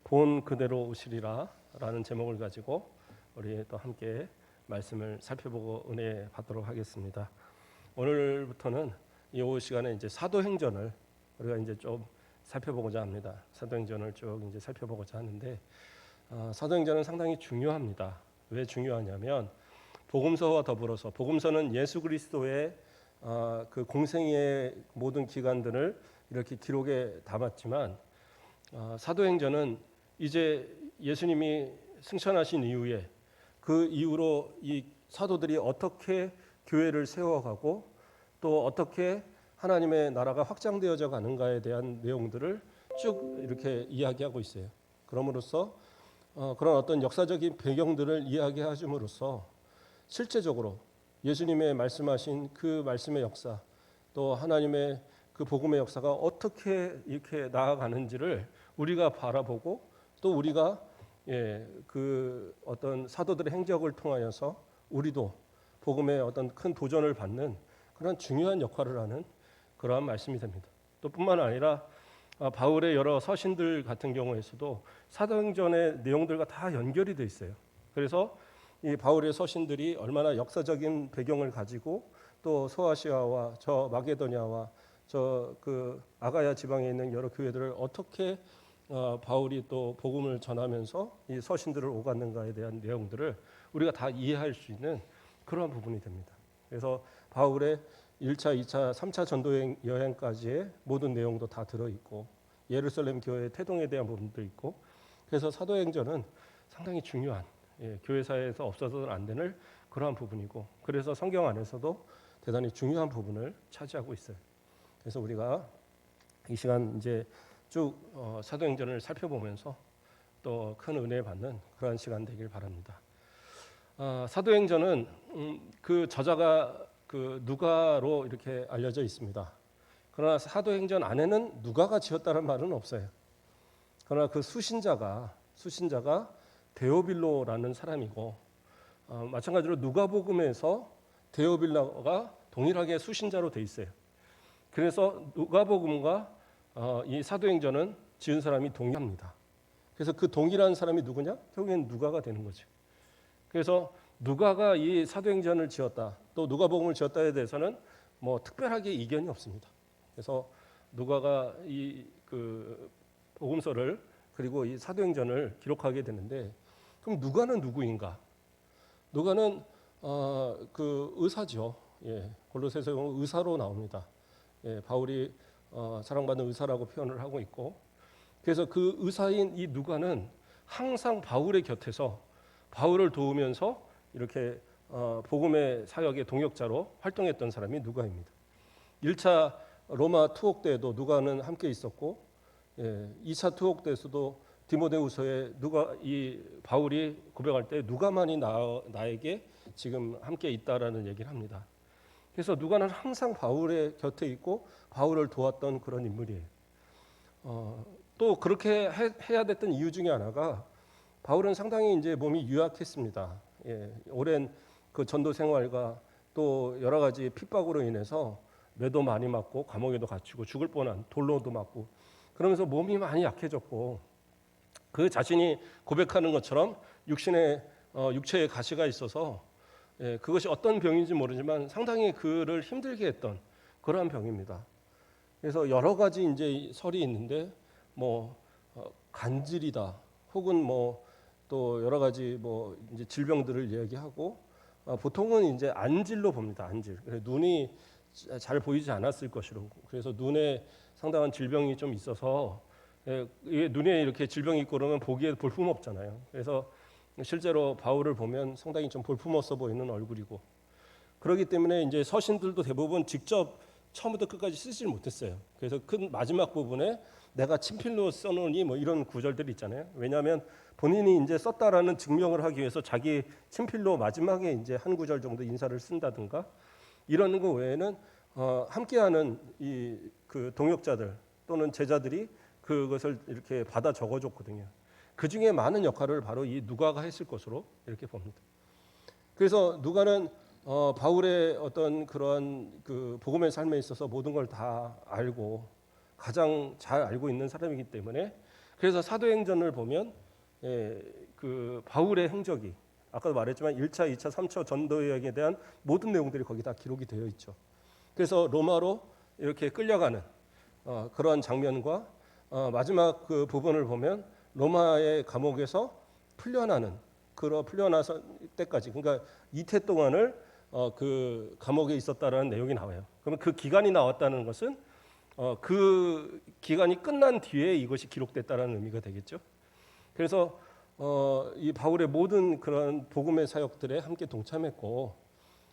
본 그대로 오시리라 라는 제목을 가지고 우리 또 함께 말씀을 살펴보고 은혜 받도록 하겠습니다. 오늘부터는 이 오후 시간에 이제 사도행전을 우리가 이제 좀 살펴보고자 합니다. 사도행전을 쭉 이제 살펴보고자 하는데 사도행전은 상당히 중요합니다. 왜 중요하냐면 복음서와 더불어서 복음서는 예수 그리스도의 그 공생의 모든 기간들을 이렇게 기록에 담았지만 사도행전은 이제 예수님이 승천하신 이후에 그 이후로 이 사도들이 어떻게 교회를 세워가고 또 어떻게 하나님의 나라가 확장되어져 가는가에 대한 내용들을 쭉 이렇게 이야기하고 있어요. 그럼으로써 그런 어떤 역사적인 배경들을 이야기해 줌으로써 실제적으로 예수님의 말씀하신 그 말씀의 역사 또 하나님의 그 복음의 역사가 어떻게 이렇게 나아가는지를 우리가 바라보고 또 우리가 그 어떤 사도들의 행적을 통하여서 우리도 복음의 어떤 큰 도전을 받는 그런 중요한 역할을 하는 그러한 말씀이 됩니다. 또 뿐만 아니라 바울의 여러 서신들 같은 경우에서도 사도행전의 내용들과 다 연결이 돼 있어요. 그래서 이 바울의 서신들이 얼마나 역사적인 배경을 가지고 또 소아시아와 저 마게도냐와 저 그 아가야 지방에 있는 여러 교회들을 어떻게 바울이 또 복음을 전하면서 이 서신들을 오갔는가에 대한 내용들을 우리가 다 이해할 수 있는 그러한 부분이 됩니다. 그래서 바울의 1차, 2차, 3차 전도 여행까지의 모든 내용도 다 들어있고 예루살렘 교회의 태동에 대한 부분도 있고 그래서 사도행전은 상당히 중요한 교회사에서 없어서는 안 되는 그러한 부분이고 그래서 성경 안에서도 대단히 중요한 부분을 차지하고 있어요. 그래서 우리가 이 시간 이제 쭉 사도행전을 살펴보면서 또 큰 은혜 받는 그러한 시간 되길 바랍니다. 사도행전은 그 저자가 그 누가로 이렇게 알려져 있습니다. 그러나 사도행전 안에는 누가가 지었다는 말은 없어요. 그러나 그 수신자가 데오빌로라는 사람이고 마찬가지로 누가복음에서 데오빌로가 동일하게 수신자로 돼 있어요. 그래서 누가복음과 이 사도행전은 지은 사람이 동일합니다. 그래서 그 동일한 사람이 누구냐? 결국엔 누가가 되는 거죠. 그래서 누가가 이 사도행전을 지었다, 또 누가복음을 지었다에 대해서는 뭐 특별하게 이견이 없습니다. 그래서 누가가 이 그 복음서를 그리고 이 사도행전을 기록하게 되는데 그럼 누가는 누구인가? 누가는 그 의사죠. 골로새서 보면 의사로 나옵니다. 바울이 사랑받는 의사라고 표현을 하고 있고 그래서 그 의사인 이 누가는 항상 바울의 곁에서 바울을 도우면서 이렇게 복음의 사역의 동역자로 활동했던 사람이 누가입니다. 1차 로마 투옥 때에도 누가는 함께 있었고 2차 투옥 때에서도 디모데후서에 이 바울이 고백할 때 누가만이 나에게 지금 함께 있다라는 얘기를 합니다. 그래서 누가는 항상 바울의 곁에 있고 바울을 도왔던 그런 인물이에요. 또 그렇게 해야 됐던 이유 중에 하나가 바울은 상당히 이제 몸이 유약했습니다. 오랜 그 전도 생활과 또 여러 가지 핍박으로 인해서 매도 많이 맞고 감옥에도 갇히고 죽을 뻔한 돌로도 맞고 그러면서 몸이 많이 약해졌고 그 자신이 고백하는 것처럼 육체에 가시가 있어서 그것이 어떤 병인지 모르지만 상당히 그를 힘들게 했던 그러한 병입니다. 그래서 여러 가지 이제 설이 있는데 뭐 간질이다 혹은 뭐 또 여러 가지 뭐 이제 질병들을 얘기하고 보통은 이제 안질로 봅니다. 안질. 눈이 잘 보이지 않았을 것이고 그래서 눈에 상당한 질병이 좀 있어서 눈에 이렇게 질병이 있고 그러면 보기에 볼품 없잖아요. 그래서 실제로 바울을 보면 상당히 좀 볼품없어 보이는 얼굴이고 그렇기 때문에 이제 서신들도 대부분 직접 처음부터 끝까지 쓰질 못했어요. 그래서 큰 마지막 부분에 내가 친필로 써놓으니 뭐 이런 구절들이 있잖아요. 왜냐하면 본인이 이제 썼다라는 증명을 하기 위해서 자기 친필로 마지막에 이제 한 구절 정도 인사를 쓴다든가 이러는 거 외에는 함께하는 이 그 동역자들 또는 제자들이 그것을 이렇게 받아 적어줬거든요. 그 중에 많은 역할을 바로 이 누가가 했을 것으로 이렇게 봅니다. 그래서 누가는 바울의 어떤 그런 그 복음의 삶에 있어서 모든 걸 다 알고 가장 잘 알고 있는 사람이기 때문에 그래서 사도행전을 보면 그 바울의 행적이 아까도 말했지만 1차, 2차, 3차 전도 여행에 대한 모든 내용들이 거기 다 기록이 되어 있죠. 그래서 로마로 이렇게 끌려가는 그러한 장면과 마지막 그 부분을 보면 로마의 감옥에서 풀려나서 때까지, 그러니까 이태 동안을 그 감옥에 있었다라는 내용이 나와요. 그러면 그 기간이 나왔다는 것은 그 기간이 끝난 뒤에 이것이 기록됐다라는 의미가 되겠죠. 그래서 이 바울의 모든 그런 복음의 사역들에 함께 동참했고,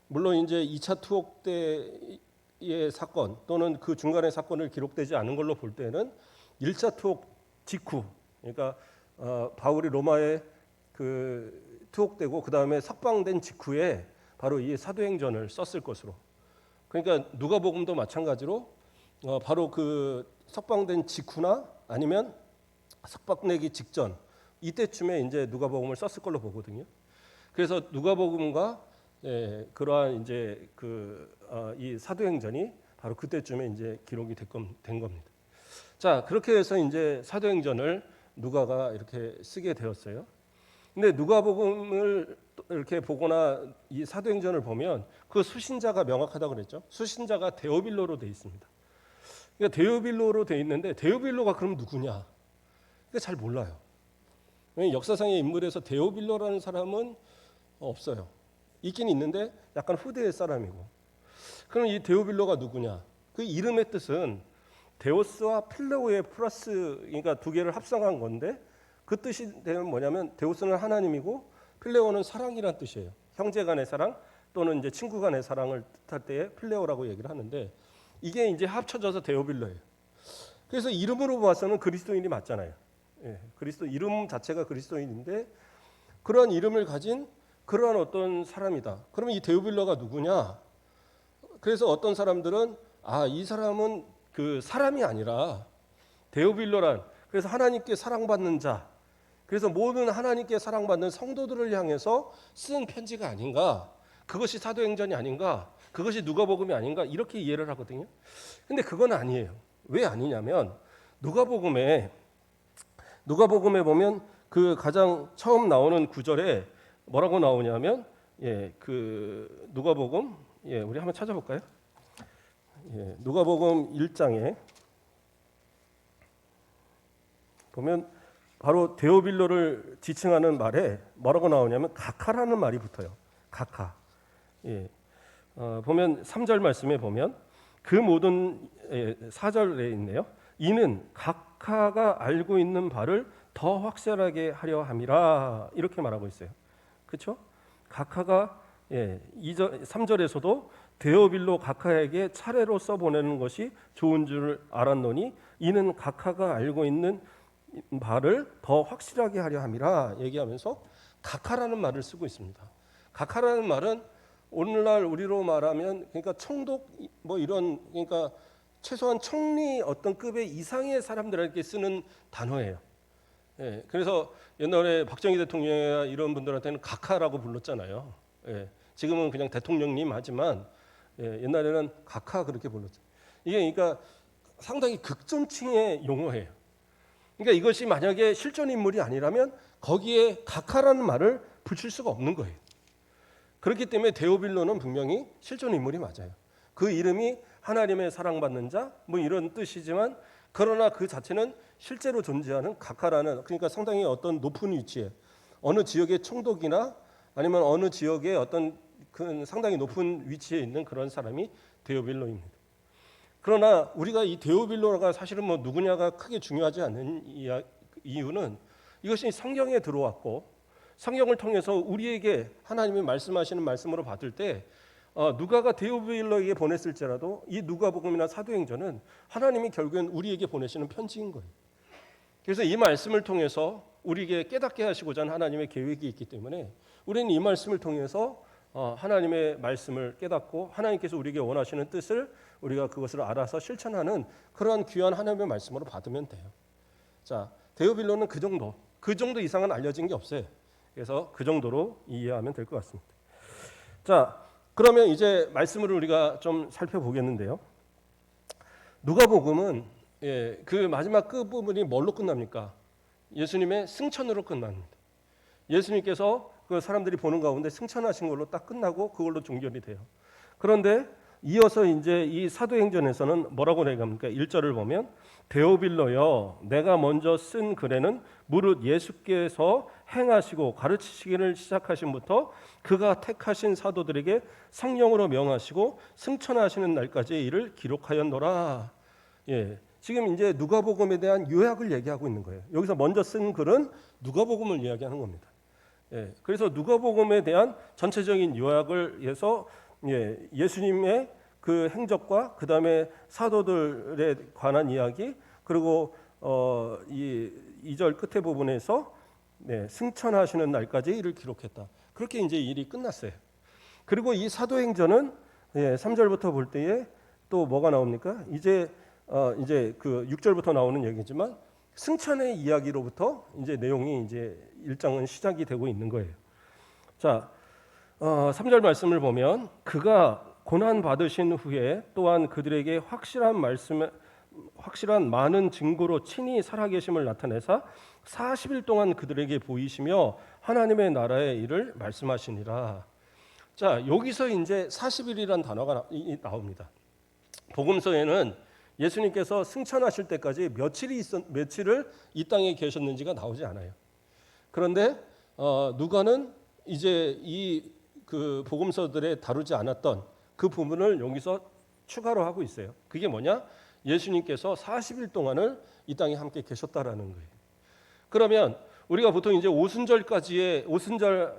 물론 이제 2차 투옥 때의 사건 또는 그 중간의 사건을 기록되지 않은 걸로 볼 때는 1차 투옥 직후, 그러니까 바울이 로마에 그 투옥되고 그 다음에 석방된 직후에 바로 이 사도행전을 썼을 것으로. 그러니까 누가복음도 마찬가지로 바로 그 석방된 직후나 아니면 석방되기 직전 이때쯤에 이제 누가복음을 썼을 걸로 보거든요. 그래서 누가복음과 그러한 이제 이 사도행전이 바로 그때쯤에 이제 기록이 된 겁니다. 자, 그렇게 해서 이제 사도행전을 누가가 이렇게 쓰게 되었어요. 근데 누가복음을 이렇게 보거나 이 사도행전을 보면 그 수신자가 명확하다고 그랬죠. 수신자가 데오빌로로 돼 있습니다. 그러니까 데오빌로로 돼 있는데 데오빌로가 그럼 누구냐? 그러니까 잘 몰라요. 역사상의 인물에서 데오빌로라는 사람은 없어요. 있긴 있는데 약간 후대의 사람이고. 그럼 이 데오빌로가 누구냐? 그 이름의 뜻은 데오스와 필레오의 플러스, 그러니까 두 개를 합성한 건데 그 뜻이 되면 뭐냐면 데오스는 하나님이고 필레오는 사랑이란 뜻이에요. 형제간의 사랑 또는 이제 친구간의 사랑을 뜻할 때에 필레오라고 얘기를 하는데 이게 이제 합쳐져서 데오빌로예요. 그래서 이름으로 봐서는 그리스도인이 맞잖아요. 그리스도 이름 자체가 그리스도인인데 그러한 이름을 가진 그러한 어떤 사람이다. 그러면 이 데오빌로가 누구냐? 그래서 어떤 사람들은 이 사람은 그 사람이 아니라 데오빌로란, 그래서 하나님께 사랑받는 자, 그래서 모든 하나님께 사랑받는 성도들을 향해서 쓴 편지가 아닌가, 그것이 사도행전이 아닌가, 그것이 누가복음이 아닌가, 이렇게 이해를 하거든요. 근데 그건 아니에요. 왜 아니냐면 누가복음에 보면 그 가장 처음 나오는 구절에 뭐라고 나오냐면 그 누가복음 우리 한번 찾아볼까요? 누가복음 1장에 보면 바로 데오빌로를 지칭하는 말에 뭐라고 나오냐면 가카라는 말이 붙어요. 가카. 보면 3절 말씀에 보면 그 모든 4절에 있네요. 이는 각하가 알고 있는 바를 더 확실하게 하려 함이라, 이렇게 말하고 있어요. 그렇죠? 각하가 3절에서도 데오빌로 각하에게 차례로 써보내는 것이 좋은 줄 알았노니 이는 각하가 알고 있는 바를 더 확실하게 하려 함이라 얘기하면서 각하라는 말을 쓰고 있습니다. 각하라는 말은 오늘날 우리로 말하면 그러니까 총독 뭐 이런, 그러니까 최소한 총리 어떤 급의 이상의 사람들에게 쓰는 단어예요. 그래서 옛날에 박정희 대통령이나 이런 분들한테는 각하라고 불렀잖아요. 지금은 그냥 대통령님 하지만 옛날에는 각하 그렇게 불렀죠. 이게 그러니까 상당히 극존칭의 용어예요. 그러니까 이것이 만약에 실존 인물이 아니라면 거기에 각하라는 말을 붙일 수가 없는 거예요. 그렇기 때문에 데오빌로는 분명히 실존 인물이 맞아요. 그 이름이 하나님의 사랑받는 자 뭐 이런 뜻이지만 그러나 그 자체는 실제로 존재하는 각하라는, 그러니까 상당히 어떤 높은 위치에 어느 지역의 총독이나 아니면 어느 지역의 어떤 그 상당히 높은 위치에 있는 그런 사람이 데오빌로입니다. 그러나 우리가 이 데오빌로가 사실은 뭐 누구냐가 크게 중요하지 않는 이유는 이것이 성경에 들어왔고 성경을 통해서 우리에게 하나님이 말씀하시는 말씀으로 받을 때 누가가 데오빌로에게 보냈을지라도 이 누가복음이나 사도행전은 하나님이 결국엔 우리에게 보내시는 편지인 거예요. 그래서 이 말씀을 통해서 우리에게 깨닫게 하시고자 하는 하나님의 계획이 있기 때문에 우리는 이 말씀을 통해서 하나님의 말씀을 깨닫고 하나님께서 우리에게 원하시는 뜻을 우리가 그것을 알아서 실천하는 그러한 귀한 하나님의 말씀으로 받으면 돼요. 자, 데오빌로는 그 정도 이상은 알려진 게 없어요. 그래서 그 정도로 이해하면 될 것 같습니다. 자, 그러면 이제 말씀을 우리가 좀 살펴보겠는데요. 누가복음은 그 마지막 끝 부분이 뭘로 끝납니까? 예수님의 승천으로 끝납니다. 예수님께서 그 사람들이 보는 가운데 승천하신 걸로 딱 끝나고 그걸로 종결이 돼요. 그런데 이어서 이제 이 사도행전에서는 뭐라고 얘기합니까? 1절을 보면 데오빌로여 내가 먼저 쓴 글에는 무릇 예수께서 행하시고 가르치시기를 시작하신부터 그가 택하신 사도들에게 성령으로 명하시고 승천하시는 날까지의 일을 기록하였노라. 예, 지금 이제 누가복음에 대한 요약을 얘기하고 있는 거예요. 여기서 먼저 쓴 글은 누가복음을 이야기하는 겁니다. 예, 그래서 누가복음에 대한 전체적인 요약을 해서 예수님의 그 행적과 그 다음에 사도들에 관한 이야기 그리고 이 2절 끝에 부분에서 승천하시는 날까지 일을 기록했다. 그렇게 이제 일이 끝났어요. 그리고 이 사도행전은 3절부터 볼 때에 또 뭐가 나옵니까? 이제 그 6절부터 나오는 얘기지만 승천의 이야기로부터 이제 내용이 이제 1장은 시작이 되고 있는 거예요. 자, 3절 말씀을 보면 그가 고난 받으신 후에 또한 그들에게 확실한 많은 증거로 친히 살아계심을 나타내사 40일 동안 그들에게 보이시며 하나님의 나라의 일을 말씀하시니라. 자, 여기서 이제 40일이란 단어가 나옵니다. 복음서에는 예수님께서 승천하실 때까지 며칠을 이 땅에 계셨는지가 나오지 않아요. 그런데 누가는 이제 이 그 복음서들에 다루지 않았던 그 부분을 여기서 추가로 하고 있어요. 그게 뭐냐? 예수님께서 40일 동안을 이 땅에 함께 계셨다라는 거예요. 그러면 우리가 보통 이제 오순절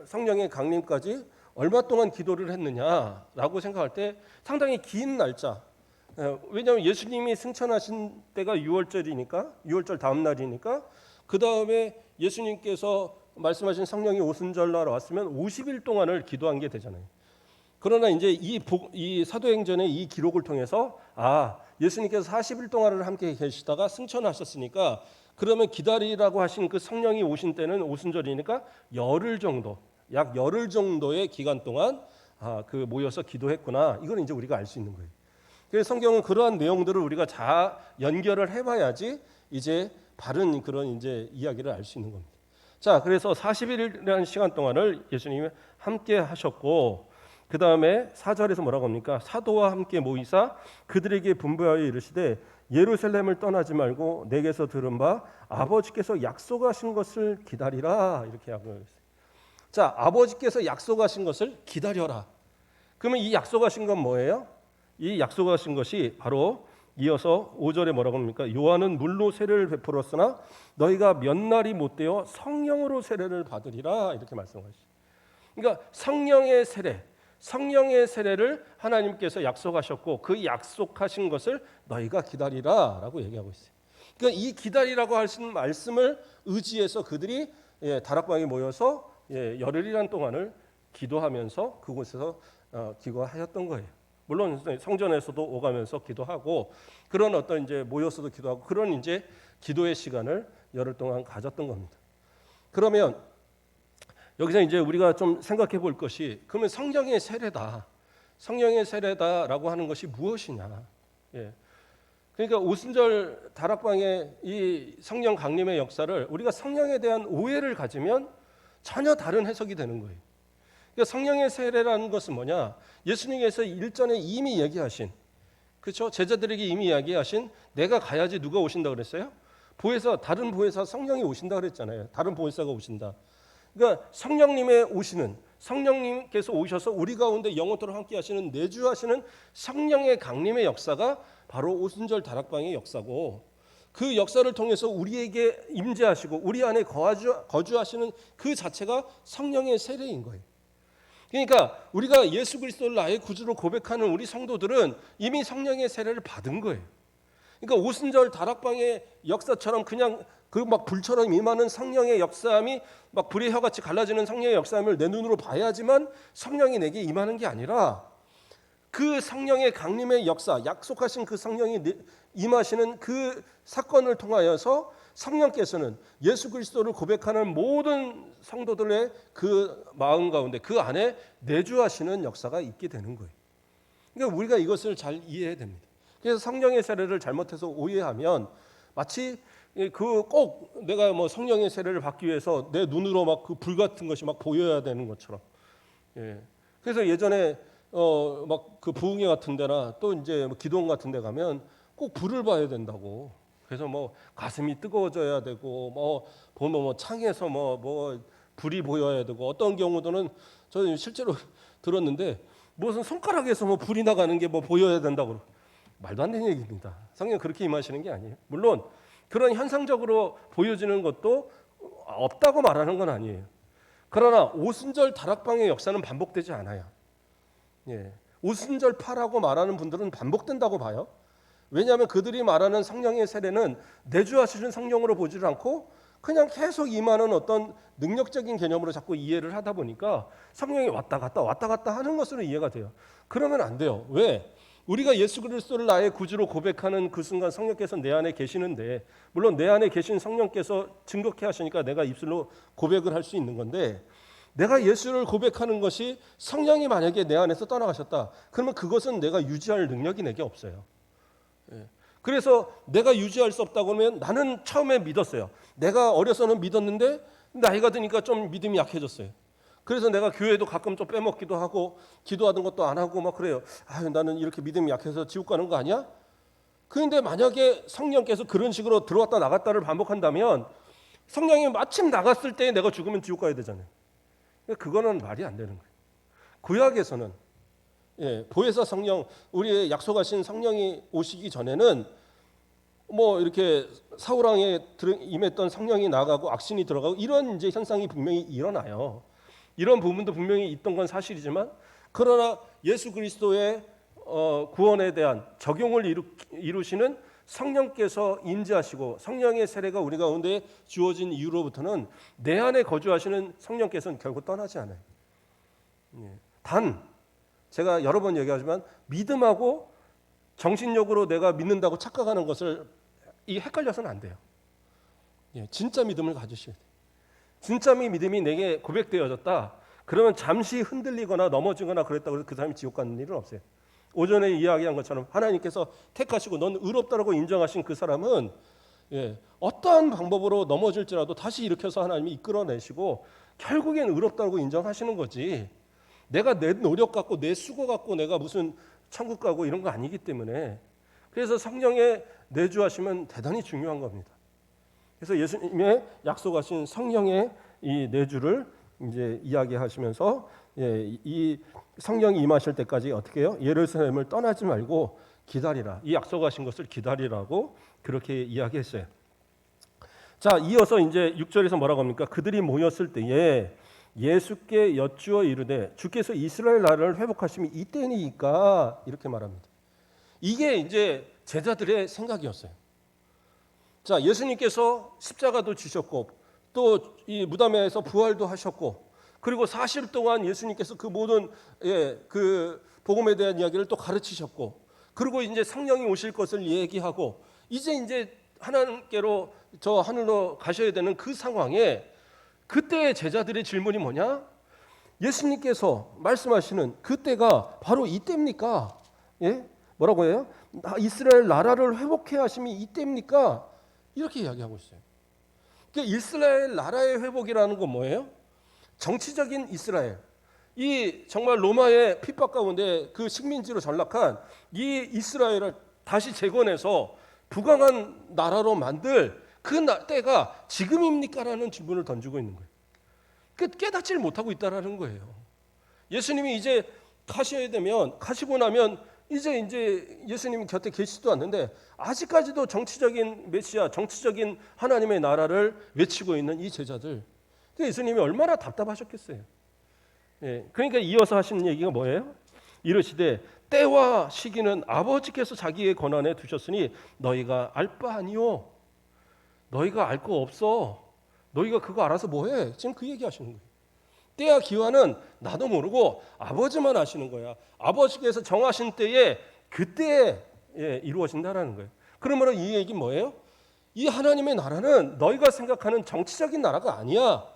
성령의 강림까지 얼마 동안 기도를 했느냐라고 생각할 때 상당히 긴 날짜. 왜냐하면 예수님이 승천하신 때가 6월절이니까 6월절 다음 날이니까 그 다음에 예수님께서 말씀하신 성령이 오순절날 왔으면 50일 동안을 기도한 게 되잖아요. 그러나 이제 이 사도행전의 이 기록을 통해서 예수님께서 40일 동안을 함께 계시다가 승천하셨으니까 그러면 기다리라고 하신 그 성령이 오신 때는 오순절이니까 열흘 정도, 약 열흘 정도의 기간 동안 그 모여서 기도했구나. 이걸 이제 우리가 알 수 있는 거예요. 그래서 성경은 그러한 내용들을 우리가 다 연결을 해봐야지 이제 바른 그런 이제 이야기를 알 수 있는 겁니다. 자, 그래서 40일이라는 시간 동안을 예수님이 함께 하셨고 그 다음에 4절에서 뭐라고 합니까? 사도와 함께 모이사 그들에게 분부하여 이르시되 예루살렘을 떠나지 말고 내게서 들은 바 아버지께서 약속하신 것을 기다리라 이렇게 하고 있어요. 자, 아버지께서 약속하신 것을 기다려라. 그러면 이 약속하신 건 뭐예요? 이 약속하신 것이 바로 이어서 5절에 뭐라고 합니까? 요한은 물로 세례를 베풀었으나 너희가 몇 날이 못 되어 성령으로 세례를 받으리라 이렇게 말씀하시죠. 그러니까 성령의 세례를 하나님께서 약속하셨고 그 약속하신 것을 너희가 기다리라라고 얘기하고 있어요. 그러니까 이 기다리라고 하신 말씀을 의지해서 그들이 다락방에 모여서 열흘이란 동안을 기도하면서 그곳에서 기도하였던 거예요. 물론 성전에서도 오가면서 기도하고 그런 어떤 이제 모여서도 기도하고 그런 이제 기도의 시간을 열흘 동안 가졌던 겁니다. 그러면 여기서 이제 우리가 좀 생각해 볼 것이 그러면 성령의 세례다라고 하는 것이 무엇이냐? 그러니까 오순절 다락방의 이 성령 강림의 역사를 우리가 성령에 대한 오해를 가지면 전혀 다른 해석이 되는 거예요. 그러니까 성령의 세례라는 것은 뭐냐? 예수님께서 일전에 이미 얘기하신, 그렇죠? 제자들에게 이미 이야기하신 내가 가야지 누가 오신다 그랬어요? 다른 보혜사 성령이 오신다 그랬잖아요. 다른 보혜사가 오신다. 그러니까 성령님께서 오셔서 우리 가운데 영원토록 함께 하시는 내주하시는 성령의 강림의 역사가 바로 오순절 다락방의 역사고 그 역사를 통해서 우리에게 임재하시고 우리 안에 거주하시는 그 자체가 성령의 세례인 거예요. 그러니까 우리가 예수 그리스도를 나의 구주로 고백하는 우리 성도들은 이미 성령의 세례를 받은 거예요. 그러니까 오순절 다락방의 역사처럼 그냥 그 막 불처럼 임하는 성령의 역사함이 막 불의 혀같이 갈라지는 성령의 역사함을 내 눈으로 봐야지만 성령이 내게 임하는 게 아니라 그 성령의 강림의 역사, 약속하신 그 성령이 임하시는 그 사건을 통하여서 성령께서는 예수 그리스도를 고백하는 모든 성도들의 그 마음 가운데 그 안에 내주하시는 역사가 있게 되는 거예요. 그러니까 우리가 이것을 잘 이해해야 됩니다. 그래서 성령의 세례를 잘못해서 오해하면 마치 그 꼭 내가 뭐 성령의 세례를 받기 위해서 내 눈으로 막 그 불 같은 것이 막 보여야 되는 것처럼. 예. 그래서 예전에 막 그 부흥회 같은 데나 또 이제 뭐 기도원 같은 데 가면 꼭 불을 봐야 된다고. 그래서 뭐 가슴이 뜨거워져야 되고 뭐 보면 뭐 창에서 뭐 불이 보여야 되고 어떤 경우도는 저는 실제로 들었는데 무슨 손가락에서 뭐 불이 나가는 게 뭐 보여야 된다고. 말도 안 되는 얘기입니다. 성령 그렇게 임하시는 게 아니에요. 물론 그런 현상적으로 보여지는 것도 없다고 말하는 건 아니에요. 그러나 오순절 다락방의 역사는 반복되지 않아요. 예. 오순절파라고 말하는 분들은 반복된다고 봐요. 왜냐하면 그들이 말하는 성령의 세례는 내주하시는 성령으로 보지를 않고 그냥 계속 임하는 어떤 능력적인 개념으로 자꾸 이해를 하다 보니까 성령이 왔다 갔다 하는 것으로 이해가 돼요. 그러면 안 돼요. 왜? 우리가 예수 그리스도를 나의 구주로 고백하는 그 순간 성령께서 내 안에 계시는데, 물론 내 안에 계신 성령께서 증거케 하시니까 내가 입술로 고백을 할 수 있는 건데, 내가 예수를 고백하는 것이 성령이 만약에 내 안에서 떠나가셨다, 그러면 그것은 내가 유지할 능력이 내게 없어요. 그래서 내가 유지할 수 없다고 하면 나는 처음에 믿었어요. 내가 어려서는 믿었는데 나이가 드니까 좀 믿음이 약해졌어요. 그래서 내가 교회도 가끔 좀 빼먹기도 하고 기도하던 것도 안 하고 막 그래요. 나는 이렇게 믿음이 약해서 지옥 가는 거 아니야? 그런데 만약에 성령께서 그런 식으로 들어왔다 나갔다를 반복한다면 성령이 마침 나갔을 때 내가 죽으면 지옥 가야 되잖아요. 그거는 말이 안 되는 거예요. 구약에서는 보혜사 성령, 우리의 약속하신 성령이 오시기 전에는 뭐 이렇게 사울 왕에 임했던 성령이 나가고 악신이 들어가고 이런 이제 현상이 분명히 일어나요. 이런 부분도 분명히 있던 건 사실이지만, 그러나 예수 그리스도의 구원에 대한 적용을 이루시는 성령께서 임재하시고 성령의 세례가 우리 가운데 주어진 이후로부터는 내 안에 거주하시는 성령께서는 결국 떠나지 않아요. 단 제가 여러 번 얘기하지만 믿음하고 정신력으로 내가 믿는다고 착각하는 것을 헷갈려서는 안 돼요. 진짜 믿음을 가지셔야 돼요. 진짜 믿음이 내게 고백되어졌다. 그러면 잠시 흔들리거나 넘어지거나 그랬다고 해서 그 사람이 지옥 가는 일은 없어요. 오전에 이야기한 것처럼 하나님께서 택하시고 넌 의롭다라고 인정하신 그 사람은 어떠한 방법으로 넘어질지라도 다시 일으켜서 하나님이 이끌어내시고 결국엔 의롭다고 인정하시는 거지, 내가 내 노력 갖고 내 수고 갖고 내가 무슨 천국 가고 이런 거 아니기 때문에. 그래서 성령의 내주하시면 대단히 중요한 겁니다. 그래서 예수님의 약속하신 성령의 이 내주를 이제 이야기하시면서 이 성령이 임하실 때까지 어떻게 해요? 예루살렘을 떠나지 말고 기다리라. 이 약속하신 것을 기다리라고 그렇게 이야기했어요. 자, 이어서 이제 6절에서 뭐라고 합니까? 그들이 모였을 때에 예수께 여쭈어 이르되 주께서 이스라엘 나라를 회복하심이 이때니까, 이렇게 말합니다. 이게 이제 제자들의 생각이었어요. 자, 예수님께서 십자가도 지셨고 또 이 무덤에서 부활도 하셨고, 그리고 40일 동안 예수님께서 그 모든 그 복음에 대한 이야기를 또 가르치셨고, 그리고 이제 성령이 오실 것을 얘기하고 이제 하나님께로 저 하늘로 가셔야 되는 그 상황에 그때 제자들의 질문이 뭐냐? 예수님께서 말씀하시는 그때가 바로 이때입니까? 뭐라고 해요? 이스라엘 나라를 회복해 하심이 이때입니까? 이렇게 이야기하고 있어요. 그러니까 이스라엘 나라의 회복이라는 건 뭐예요? 정치적인 이스라엘, 이 정말 로마의 핍박 가운데 그 식민지로 전락한 이 이스라엘을 다시 재건해서 부강한 나라로 만들 그 때가 지금입니까? 라는 질문을 던지고 있는 거예요. 깨닫지를 못하고 있다라는 거예요. 예수님이 이제 가시고 나면 이제 예수님 곁에 계시지도 않는데 아직까지도 정치적인 메시아, 정치적인 하나님의 나라를 외치고 있는 이 제자들, 예수님이 얼마나 답답하셨겠어요. 그러니까 이어서 하시는 얘기가 뭐예요? 이르시되 때와 시기는 아버지께서 자기의 권한에 두셨으니 너희가 알 바 아니요. 너희가 알 거 없어. 너희가 그거 알아서 뭐해? 지금 그 얘기하시는 거예요. 때와 기한은 나도 모르고 아버지만 아시는 거야. 아버지께서 정하신 때에 그때에 이루어진다라는 거예요. 그러므로 이 얘기는 뭐예요? 이 하나님의 나라는 너희가 생각하는 정치적인 나라가 아니야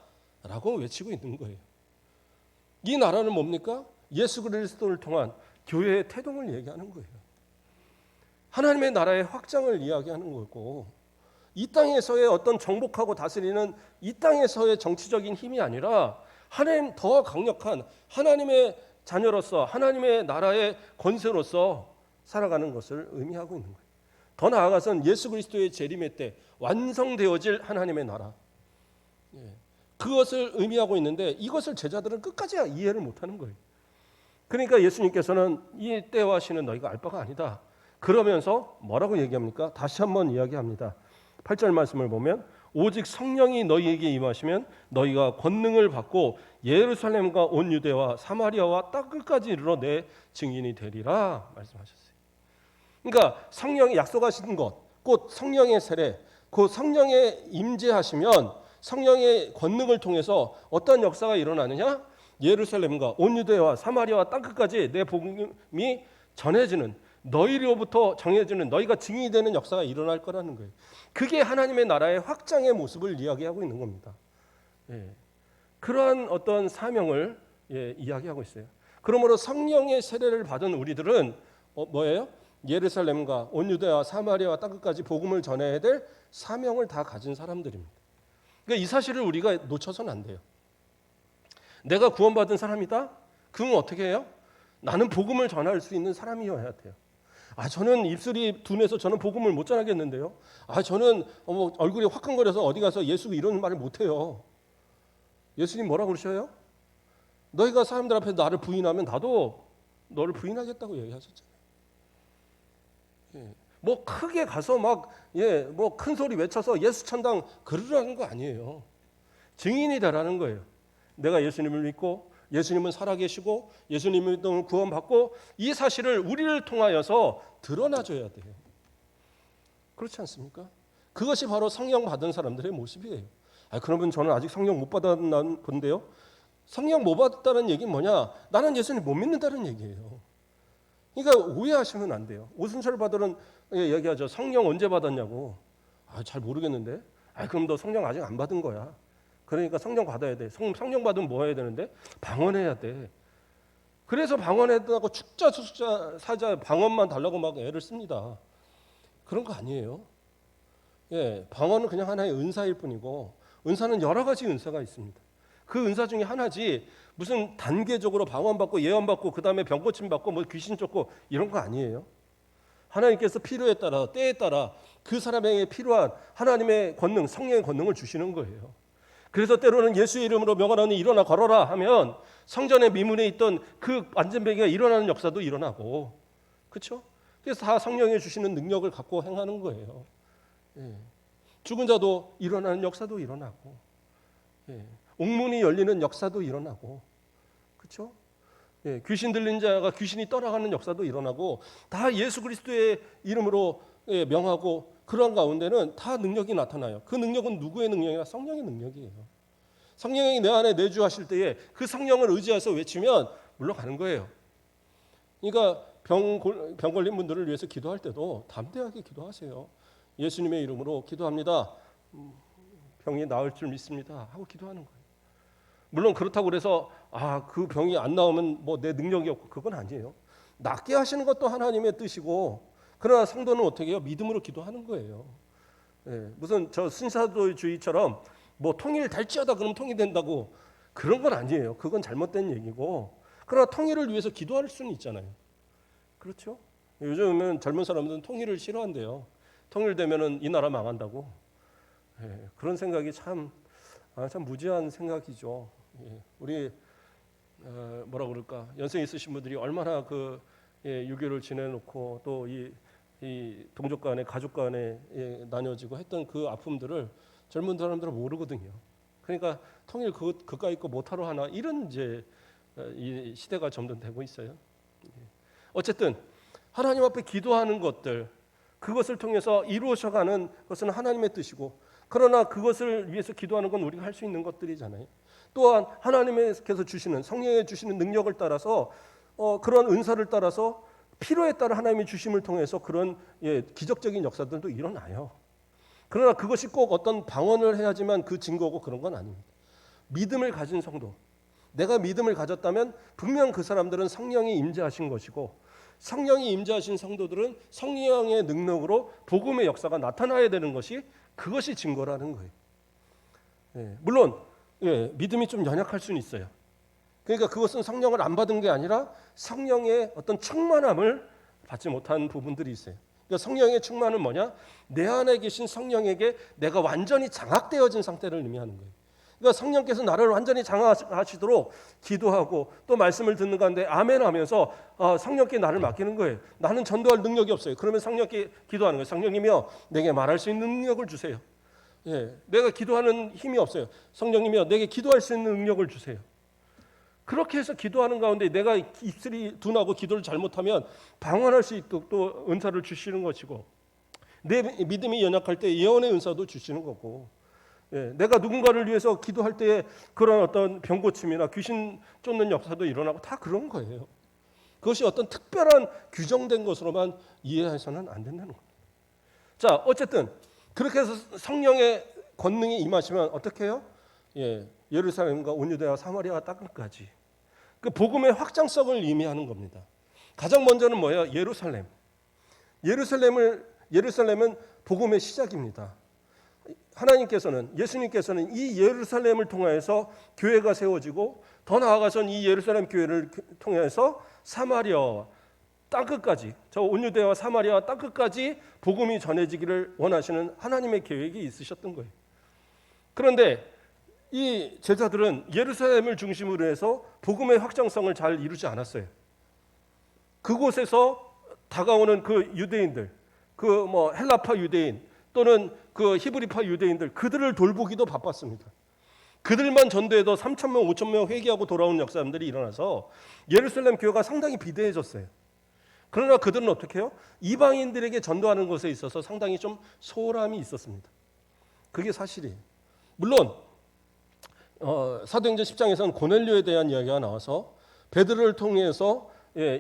라고 외치고 있는 거예요. 이 나라는 뭡니까? 예수 그리스도를 통한 교회의 태동을 얘기하는 거예요. 하나님의 나라의 확장을 이야기하는 거고, 이 땅에서의 어떤 정복하고 다스리는 이 땅에서의 정치적인 힘이 아니라 하나님 더 강력한 하나님의 자녀로서 하나님의 나라의 권세로서 살아가는 것을 의미하고 있는 거예요. 더 나아가서는 예수 그리스도의 재림의 때 완성되어질 하나님의 나라, 그것을 의미하고 있는데 이것을 제자들은 끝까지 이해를 못하는 거예요. 그러니까 예수님께서는 이 때와 시는 너희가 알 바가 아니다. 그러면서 뭐라고 얘기합니까? 다시 한번 이야기합니다. 8절 말씀을 보면 오직 성령이 너희에게 임하시면 너희가 권능을 받고 예루살렘과 온 유대와 사마리아와 땅 끝까지 이르러 내 증인이 되리라 말씀하셨어요. 그러니까 성령이 약속하신 것, 곧 성령의 세례, 그 성령의 임재하시면 성령의 권능을 통해서 어떤 역사가 일어나느냐? 예루살렘과 온 유대와 사마리아와 땅 끝까지 내 복음이 전해지는, 너희로부터 정해지는, 너희가 증인이 되는 역사가 일어날 거라는 거예요. 그게 하나님의 나라의 확장의 모습을 이야기하고 있는 겁니다. 그러한 어떤 사명을 이야기하고 있어요. 그러므로 성령의 세례를 받은 우리들은 뭐예요? 예루살렘과 온 유대와 사마리아와 땅 끝까지 복음을 전해야 될 사명을 다 가진 사람들입니다. 그러니까 이 사실을 우리가 놓쳐서는 안 돼요. 내가 구원받은 사람이다? 그럼 어떻게 해요? 나는 복음을 전할 수 있는 사람이어야 돼요. 저는 입술이 둔해서 저는 복음을 못 전하겠는데요. 저는 얼굴이 화끈거려서 어디 가서 예수 이런 말을 못 해요. 예수님 뭐라고 그러셔요? 너희가 사람들 앞에 나를 부인하면 나도 너를 부인하겠다고 얘기하셨잖아요. 뭐 크게 가서 막 뭐 큰 소리 외쳐서 예수 천당 그러라는 거 아니에요. 증인이 되라는 거예요. 내가 예수님을 믿고 예수님은 살아계시고 예수님을 구원받고 이 사실을 우리를 통하여서 드러나줘야 돼요. 그렇지 않습니까? 그것이 바로 성령 받은 사람들의 모습이에요. 그러면 저는 아직 성령 못 받았나 본데요. 성령 못 받았다는 얘기는 뭐냐? 나는 예수님 못 믿는다는 얘기예요. 그러니까 오해하시면 안 돼요. 오순절 받으는 얘기하죠. 성령 언제 받았냐고. 잘 모르겠는데. 그럼 너 성령 아직 안 받은 거야. 그러니까 성령 받아야 돼. 성령 받으면 뭐 해야 되는데? 방언해야 돼. 그래서 방언했다고 축자 사자 방언만 달라고 막 애를 씁니다. 그런 거 아니에요. 방언은 그냥 하나의 은사일 뿐이고 은사는 여러 가지 은사가 있습니다. 그 은사 중에 하나지 무슨 단계적으로 방언받고 예언받고 그 다음에 병고침 받고 뭐 귀신 쫓고 이런 거 아니에요. 하나님께서 필요에 따라 때에 따라 그 사람에게 필요한 하나님의 권능, 성령의 권능을 주시는 거예요. 그래서 때로는 예수의 이름으로 명하노니 일어나 걸어라 하면 성전의 미문에 있던 그 안전뱅이가 일어나는 역사도 일어나고, 그렇죠? 그래서 다 성령이 주시는 능력을 갖고 행하는 거예요. 죽은 자도 일어나는 역사도 일어나고, 옥문이 열리는 역사도 일어나고, 그렇죠? 귀신 들린 자가 귀신이 떠나가는 역사도 일어나고, 다 예수 그리스도의 이름으로 명하고 그런 가운데는 다 능력이 나타나요. 그 능력은 누구의 능력이냐? 성령의 능력이에요. 성령이 내 안에 내주하실 때에 그 성령을 의지해서 외치면 물러가는 거예요. 그러니까 병 걸린 분들을 위해서 기도할 때도 담대하게 기도하세요. 예수님의 이름으로 기도합니다. 병이 나을 줄 믿습니다. 하고 기도하는 거예요. 물론 그렇다고 그래서 그 병이 안 나오면 뭐 내 능력이 없고 그건 아니에요. 낫게 하시는 것도 하나님의 뜻이고, 그러나 성도는 어떻게 해요? 믿음으로 기도하는 거예요. 무슨 저 신사도주의처럼 뭐 통일 될지어다 그러면 통일된다고 그런 건 아니에요. 그건 잘못된 얘기고, 그러나 통일을 위해서 기도할 수는 있잖아요. 그렇죠? 요즘은 젊은 사람들은 통일을 싫어한대요. 통일되면은 이 나라 망한다고. 그런 생각이 참 무지한 생각이죠. 우리 뭐라 그럴까, 연세 있으신 분들이 얼마나 그 6.25를 지내놓고 또 이 동족 간에 가족 간에 나뉘어지고 했던 그 아픔들을 젊은 사람들은 모르거든요. 그러니까 통일 그까이 거 못하러 하나, 이런 이제 이 시대가 점점 되고 있어요. 어쨌든 하나님 앞에 기도하는 것들, 그것을 통해서 이루어져가는 것은 하나님의 뜻이고, 그러나 그것을 위해서 기도하는 건 우리가 할 수 있는 것들이잖아요. 또한 하나님께서 주시는 성령에 주시는 능력을 따라서 그런 은사를 따라서 필요에 따라 하나님의 주심을 통해서 그런 기적적인 역사들도 일어나요. 그러나 그것이 꼭 어떤 방언을 해야지만 그 증거고 그런 건 아닙니다. 믿음을 가진 성도, 내가 믿음을 가졌다면 분명 그 사람들은 성령이 임재하신 것이고, 성령이 임재하신 성도들은 성령의 능력으로 복음의 역사가 나타나야 되는 것이 그것이 증거라는 거예요. 물론 믿음이 좀 연약할 수는 있어요. 그러니까 그것은 성령을 안 받은 게 아니라 성령의 어떤 충만함을 받지 못한 부분들이 있어요. 그러니까 성령의 충만은 뭐냐? 내 안에 계신 성령에게 내가 완전히 장악되어진 상태를 의미하는 거예요. 그러니까 성령께서 나를 완전히 장악하시도록 기도하고 또 말씀을 듣는 가운데 아멘 하면서 성령께 나를 맡기는 거예요. 나는 전도할 능력이 없어요. 그러면 성령께 기도하는 거예요. 성령님이여 내게 말할 수 있는 능력을 주세요. 내가 기도하는 힘이 없어요. 성령님이여 내게 기도할 수 있는 능력을 주세요. 그렇게 해서 기도하는 가운데 내가 입술이 둔하고 기도를 잘못하면 방언할 수 있도록 또 은사를 주시는 것이고, 내 믿음이 연약할 때 예언의 은사도 주시는 거고, 내가 누군가를 위해서 기도할 때에 그런 어떤 병 고침이나 귀신 쫓는 역사도 일어나고 다 그런 거예요. 그것이 어떤 특별한 규정된 것으로만 이해해서는 안 된다는 겁니다. 자, 어쨌든 그렇게 해서 성령의 권능이 임하시면 어떻게 해요? 예루살렘과 온 유대와 사마리아 땅끝까지 그 복음의 확장성을 의미하는 겁니다. 가장 먼저는 뭐예요? 예루살렘. 예루살렘은 복음의 시작입니다. 예수님께서는 이 예루살렘을 통하여서 교회가 세워지고 더 나아가서는 이 예루살렘 교회를 통해서 사마리아와 땅끝까지, 저 온유대와 사마리아 땅끝까지 복음이 전해지기를 원하시는 하나님의 계획이 있으셨던 거예요. 그런데 이 제자들은 예루살렘을 중심으로 해서 복음의 확장성을 잘 이루지 않았어요. 그곳에서 다가오는 그 유대인들, 그 헬라파 유대인 또는 그 히브리파 유대인들, 그들을 돌보기도 바빴습니다. 그들만 전도해도 3,000명, 5,000명 회개하고 돌아온 역사들이 일어나서 예루살렘 교회가 상당히 비대해졌어요. 그러나 그들은 어떻게 해요? 이방인들에게 전도하는 것에 있어서 상당히 좀 소홀함이 있었습니다. 그게 사실이에요. 물론 사도행전 10장에서는 고넬료에 대한 이야기가 나와서 베드로를 통해서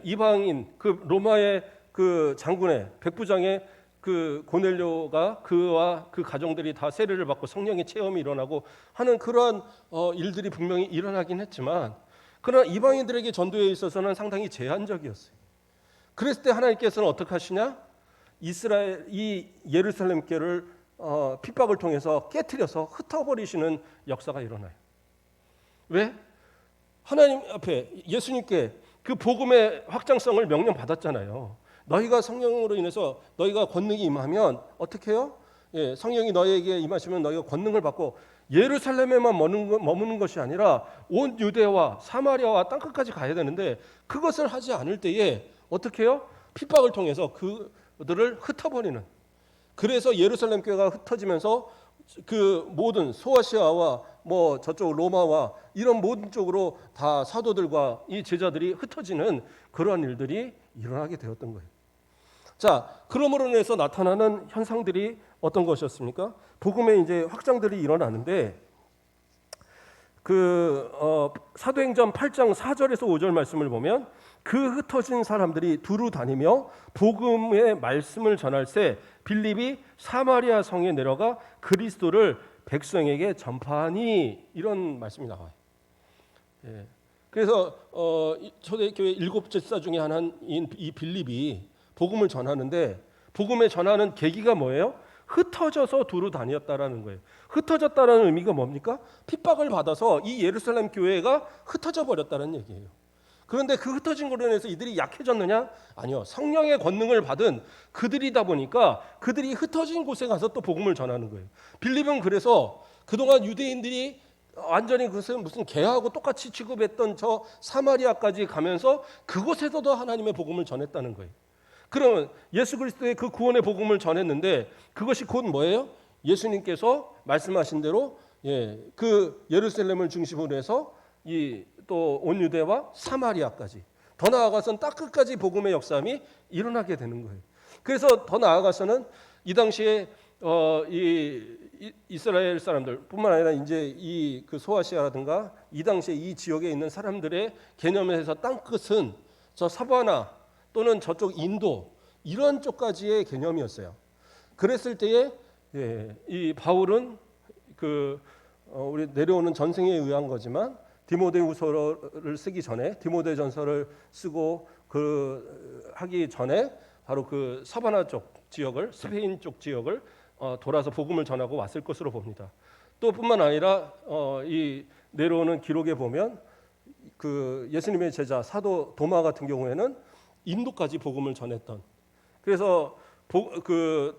이방인 그 로마의 그 장군의 백부장의 그 고넬료가 그와 그 가정들이 다 세례를 받고 성령의 체험이 일어나고 하는 그러한 일들이 분명히 일어나긴 했지만, 그러나 이방인들에게 전도에 있어서는 상당히 제한적이었어요. 그랬을 때 하나님께서는 어떻게 하시냐? 이 예루살렘 교회를 핍박을 통해서 깨트려서 흩어버리시는 역사가 일어나요. 왜? 하나님 앞에 예수님께 그 복음의 확장성을 명령받았잖아요. 너희가 성령으로 인해서 너희가 권능이 임하면 어떻게 해요? 성령이 너희에게 임하시면 너희가 권능을 받고 예루살렘에만 머무는 것이 아니라 온 유대와 사마리아와 땅끝까지 가야 되는데, 그것을 하지 않을 때에 어떻게 해요? 핍박을 통해서 그들을 흩어버리는. 그래서 예루살렘 교회가 흩어지면서 그 모든 소아시아와 저쪽 로마와 이런 모든 쪽으로 다 사도들과 이 제자들이 흩어지는 그러한 일들이 일어나게 되었던 거예요. 자, 그러므로 인해서 나타나는 현상들이 어떤 것이었습니까? 복음의 이제 확장들이 일어나는데, 사도행전 8장 4절에서 5절 말씀을 보면 그 흩어진 사람들이 두루 다니며 복음의 말씀을 전할새 빌립이 사마리아 성에 내려가 그리스도를 백성에게 전파하니, 이런 말씀이 나와요. 그래서 초대교회 7제사 중에 하나인 이 빌립이 복음을 전하는데, 복음을 전하는 계기가 뭐예요? 흩어져서 두루 다녔다라는 거예요. 흩어졌다라는 의미가 뭡니까? 핍박을 받아서 이 예루살렘 교회가 흩어져 버렸다는 얘기예요. 그런데 그 흩어진 것으로 인해서 이들이 약해졌느냐? 아니요. 성령의 권능을 받은 그들이다 보니까 그들이 흩어진 곳에 가서 또 복음을 전하는 거예요. 빌립은 그래서 그동안 유대인들이 완전히 무슨 개하고 똑같이 취급했던 저 사마리아까지 가면서 그곳에서도 하나님의 복음을 전했다는 거예요. 그러면 예수 그리스도의 그 구원의 복음을 전했는데 그것이 곧 뭐예요? 예수님께서 말씀하신 대로 그 예루살렘을 중심으로 해서 또 온 유대와 사마리아까지, 더 나아가서는 땅끝까지 복음의 역사함이 일어나게 되는 거예요. 그래서 더 나아가서는 이 당시에 이스라엘 사람들뿐만 아니라 이제 그 소아시아라든가 이 당시에 이 지역에 있는 사람들의 개념에서 땅끝은 저 사바나 또는 저쪽 인도 이런 쪽까지의 개념이었어요. 그랬을 때에 이 바울은 우리 내려오는 전생에 의한 거지만 디모데후서를 쓰기 전에, 디모데전서를 쓰고 하기 전에 바로 그 사바나 쪽 지역을, 스페인 쪽 지역을 돌아서 복음을 전하고 왔을 것으로 봅니다. 또 뿐만 아니라 이 내려오는 기록에 보면 그 예수님의 제자 사도 도마 같은 경우에는 인도까지 복음을 전했던, 그래서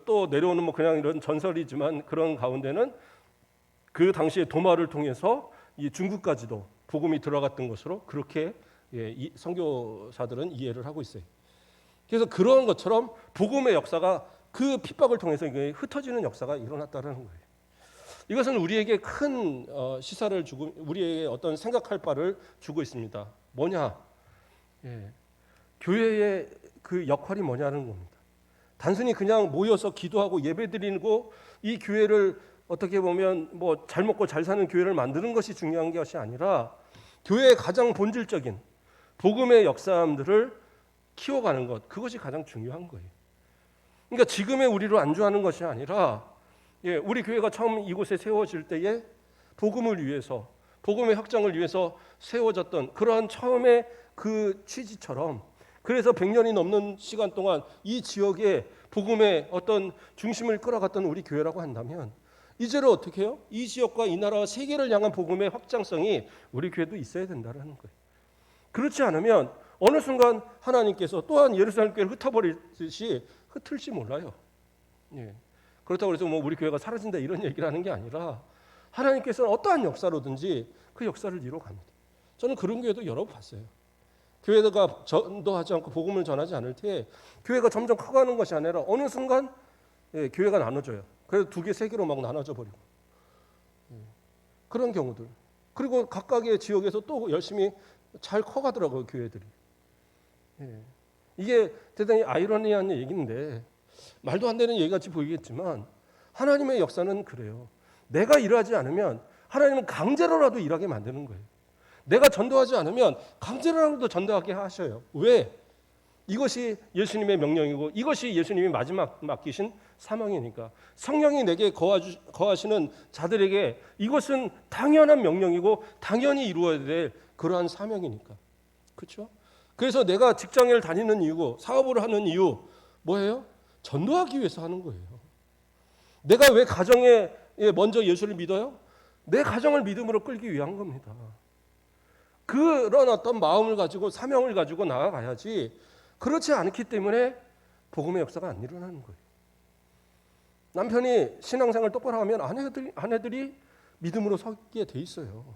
또 내려오는 뭐 그냥 이런 전설이지만 그런 가운데는 그 당시에 도마를 통해서 이 중국까지도 복음이 들어갔던 것으로 그렇게 이 선교사들은 이해를 하고 있어요. 그래서 그런 것처럼 복음의 역사가 그 핍박을 통해서 흩어지는 역사가 일어났다는 거예요. 이것은 우리에게 큰 시사를 주고 우리에게 어떤 생각할 바를 주고 있습니다. 뭐냐? 교회의 그 역할이 뭐냐는 겁니다. 단순히 그냥 모여서 기도하고 예배드리고 이 교회를 어떻게 보면 뭐 잘 먹고 잘 사는 교회를 만드는 것이 중요한 것이 아니라 교회의 가장 본질적인 복음의 역사함들을 키워가는 것, 그것이 가장 중요한 거예요. 그러니까 지금의 우리로 안주하는 것이 아니라 우리 교회가 처음 이곳에 세워질 때에 복음을 위해서, 복음의 확장을 위해서 세워졌던 그러한 처음의 그 취지처럼, 그래서 100년이 넘는 시간 동안 이 지역에 복음의 어떤 중심을 끌어갔던 우리 교회라고 한다면 이제는 어떻게 해요? 이 지역과 이 나라와 세계를 향한 복음의 확장성이 우리 교회도 있어야 된다는 거예요. 그렇지 않으면 어느 순간 하나님께서 또한 예루살렘 교회를 흩어버리듯이 흩을지 몰라요. 그렇다고 해서 뭐 우리 교회가 사라진다 이런 얘기를 하는 게 아니라 하나님께서는 어떠한 역사로든지 그 역사를 이루어갑니다. 저는 그런 교회도 여러 번 봤어요. 교회가 전도하지 않고 복음을 전하지 않을 때 교회가 점점 커가는 것이 아니라 어느 순간 교회가 나눠져요. 그래서 2개, 3개로 막 나눠져 버리고 그런 경우들. 그리고 각각의 지역에서 또 열심히 잘 커가더라고요, 교회들이. 이게 대단히 아이러니한 얘기인데 말도 안 되는 얘기같이 보이겠지만 하나님의 역사는 그래요. 내가 일하지 않으면 하나님은 강제로라도 일하게 만드는 거예요. 내가 전도하지 않으면 강제로라도 전도하게 하셔요. 왜? 이것이 예수님의 명령이고 이것이 예수님이 마지막 맡기신 사명이니까. 성령이 내게 거하시는 자들에게 이것은 당연한 명령이고 당연히 이루어야 될 그러한 사명이니까. 그렇죠? 그래서 내가 직장을 다니는 이유고 사업을 하는 이유 뭐예요? 전도하기 위해서 하는 거예요. 내가 왜 가정에 먼저 예수를 믿어요? 내 가정을 믿음으로 끌기 위한 겁니다. 그런 어떤 마음을 가지고 사명을 가지고 나아가야지, 그렇지 않기 때문에 복음의 역사가 안 일어나는 거예요. 남편이 신앙생활 똑바로 하면 아내들이 믿음으로 서게 돼 있어요.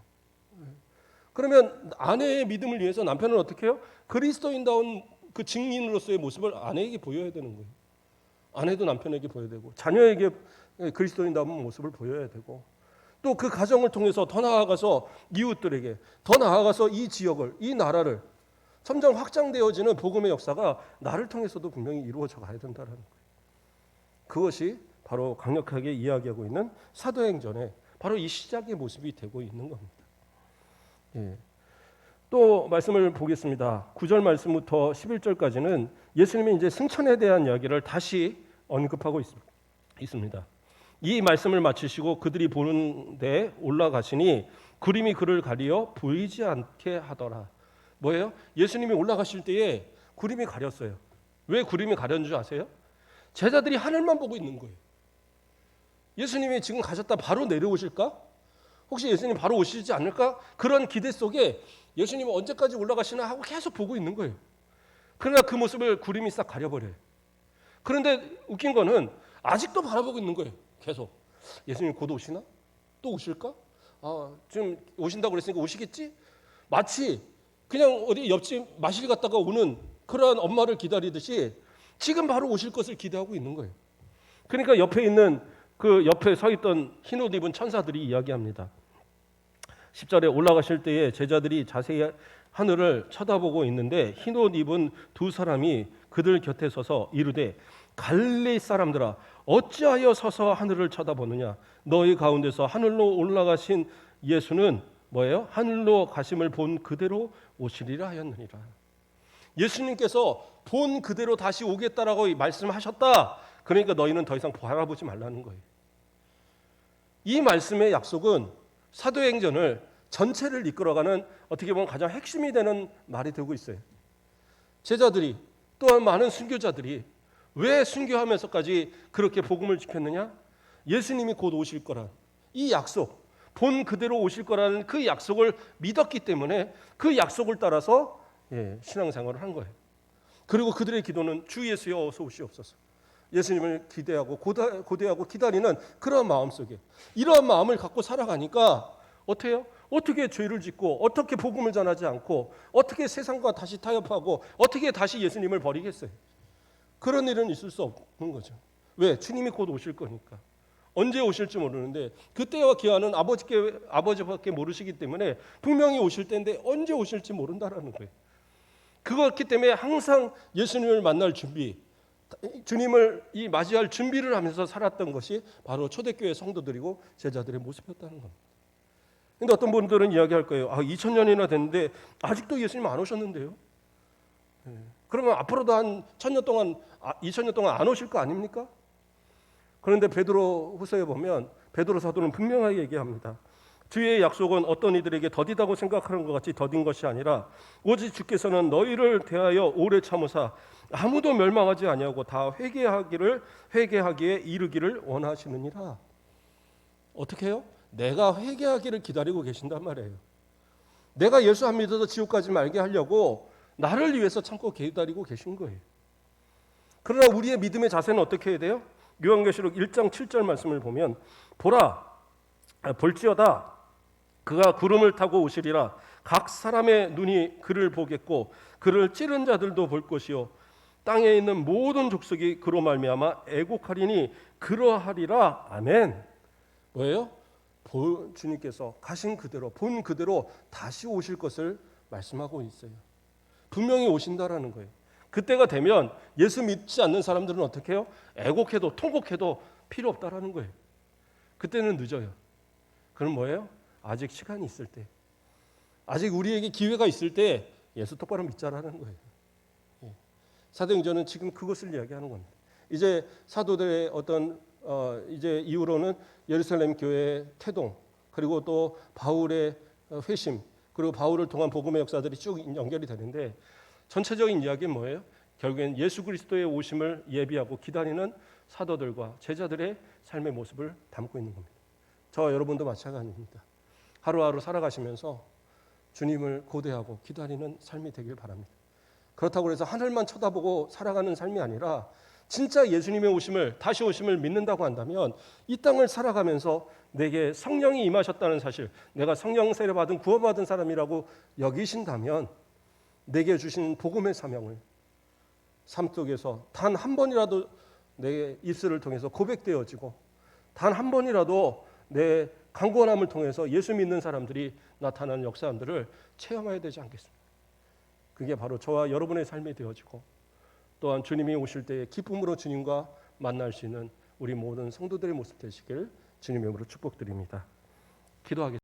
그러면 아내의 믿음을 위해서 남편은 어떻게 해요? 그리스도인다운 그 증인으로서의 모습을 아내에게 보여야 되는 거예요. 아내도 남편에게 보여야 되고 자녀에게 그리스도인다운 모습을 보여야 되고 또 그 가정을 통해서 더 나아가서 이웃들에게, 더 나아가서 이 지역을, 이 나라를 점점 확장되어지는 복음의 역사가 나를 통해서도 분명히 이루어져 가야 된다는 거예요. 그것이 바로 강력하게 이야기하고 있는 사도행전의 바로 이 시작의 모습이 되고 있는 겁니다. 또 말씀을 보겠습니다. 9절 말씀부터 11절까지는 예수님이 이제 승천에 대한 이야기를 다시 언급하고 있습니다. 이 말씀을 마치시고 그들이 보는 데 올라가시니 구름이 그를 가리어 보이지 않게 하더라. 뭐예요? 예수님이 올라가실 때에 구름이 가렸어요. 왜 구름이 가렸는 줄 아세요? 제자들이 하늘만 보고 있는 거예요. 예수님이 지금 가셨다 바로 내려오실까? 혹시 예수님 바로 오시지 않을까? 그런 기대 속에 예수님이 언제까지 올라가시나 하고 계속 보고 있는 거예요. 그러나 그 모습을 구름이 싹 가려버려요. 그런데 웃긴 거는 아직도 바라보고 있는 거예요. 계속. 예수님 곧 오시나? 또 오실까? 지금 오신다고 그랬으니까 오시겠지? 마치 그냥 어디 옆집 마실 갔다가 오는 그러한 엄마를 기다리듯이 지금 바로 오실 것을 기대하고 있는 거예요. 그러니까 옆에 있는 그 옆에 서 있던 흰옷 입은 천사들이 이야기합니다. 10절에 올라가실 때에 제자들이 자세히 하늘을 쳐다보고 있는데 흰옷 입은 2사람이 그들 곁에 서서 이르되 갈릴리 사람들아 어찌하여 서서 하늘을 쳐다보느냐 너희 가운데서 하늘로 올라가신 예수는 뭐예요? 하늘로 가심을 본 그대로 오시리라 하였느니라. 예수님께서 본 그대로 다시 오겠다라고 말씀하셨다. 그러니까 너희는 더 이상 바라보지 말라는 거예요. 이 말씀의 약속은 사도행전을 전체를 이끌어가는 어떻게 보면 가장 핵심이 되는 말이 되고 있어요. 제자들이 또한 많은 순교자들이 왜 순교하면서까지 그렇게 복음을 지켰느냐? 예수님이 곧 오실 거란 이 약속, 본 그대로 오실 거라는 그 약속을 믿었기 때문에 그 약속을 따라서 신앙생활을 한 거예요. 그리고 그들의 기도는 주 예수여 어서 오시옵소서. 예수님을 기대하고 고대하고 기다리는 그런 마음 속에 이러한 마음을 갖고 살아가니까 어때요? 어떻게 죄를 짓고 어떻게 복음을 전하지 않고 어떻게 세상과 다시 타협하고 어떻게 다시 예수님을 버리겠어요? 그런 일은 있을 수 없는 거죠. 왜? 주님이 곧 오실 거니까. 언제 오실지 모르는데 그때와 기한은 아버지밖에 모르시기 때문에 분명히 오실 텐데 언제 오실지 모른다라는 거예요. 그렇기 때문에 항상 예수님을 만날 준비, 주님을 맞이할 준비를 하면서 살았던 것이 바로 초대교회 성도들이고 제자들의 모습이었다는 겁니다. 근데 어떤 분들은 이야기할 거예요. 2000년이나 됐는데 아직도 예수님 안 오셨는데요. 그러면 앞으로도 한 1000년 동안, 2000년 동안 안 오실 거 아닙니까? 그런데 베드로 후서에 보면 베드로 사도는 분명하게 얘기합니다. 주의 약속은 어떤 이들에게 더디다고 생각하는 것 같이 더딘 것이 아니라 오직 주께서는 너희를 대하여 오래 참으사 아무도 멸망하지 아니하고 다 회개하기에 이르기를 원하시느니라. 어떻게 해요? 내가 회개하기를 기다리고 계신단 말이에요. 내가 예수 안 믿어서 지옥 가지 말게 하려고 나를 위해서 참고 기다리고 계신 거예요. 그러나 우리의 믿음의 자세는 어떻게 해야 돼요? 요한계시록 1장 7절 말씀을 보면 볼지어다 그가 구름을 타고 오시리라. 각 사람의 눈이 그를 보겠고 그를 찌른 자들도 볼 것이요 땅에 있는 모든 족속이 그로 말미암아 애곡하리니 그러하리라. 아멘. 뭐예요? 주님께서 가신 그대로 본 그대로 다시 오실 것을 말씀하고 있어요. 분명히 오신다라는 거예요. 그때가 되면 예수 믿지 않는 사람들은 어떻게 해요? 애곡해도 통곡해도 필요 없다라는 거예요. 그때는 늦어요. 그럼 뭐예요? 아직 시간이 있을 때, 아직 우리에게 기회가 있을 때 예수 똑바로 믿자라는 거예요. 사도행전은 지금 그것을 이야기하는 겁니다. 이제 사도들의 어떤 이제 이후로는 예루살렘 교회의 태동, 그리고 또 바울의 회심, 그리고 바울을 통한 복음의 역사들이 쭉 연결이 되는데 전체적인 이야기는 뭐예요? 결국엔 예수 그리스도의 오심을 예비하고 기다리는 사도들과 제자들의 삶의 모습을 담고 있는 겁니다. 저와 여러분도 마찬가지입니다. 하루하루 살아가시면서 주님을 고대하고 기다리는 삶이 되길 바랍니다. 그렇다고 해서 하늘만 쳐다보고 살아가는 삶이 아니라 진짜 예수님의 오심을, 다시 오심을 믿는다고 한다면 이 땅을 살아가면서 내게 성령이 임하셨다는 사실, 내가 성령 세례 받은 구원받은 사람이라고 여기신다면 내게 주신 복음의 사명을 삶 속에서 단 한 번이라도 내 입술을 통해서 고백되어지고 단 한 번이라도 내 강권함을 통해서 예수 믿는 사람들이 나타나는 역사들을 체험해야 되지 않겠습니까? 그게 바로 저와 여러분의 삶이 되어지고 또한 주님이 오실 때에 기쁨으로 주님과 만날 수 있는 우리 모든 성도들의 모습 되시길 주님의 이름으로 축복드립니다. 기도하겠습니다.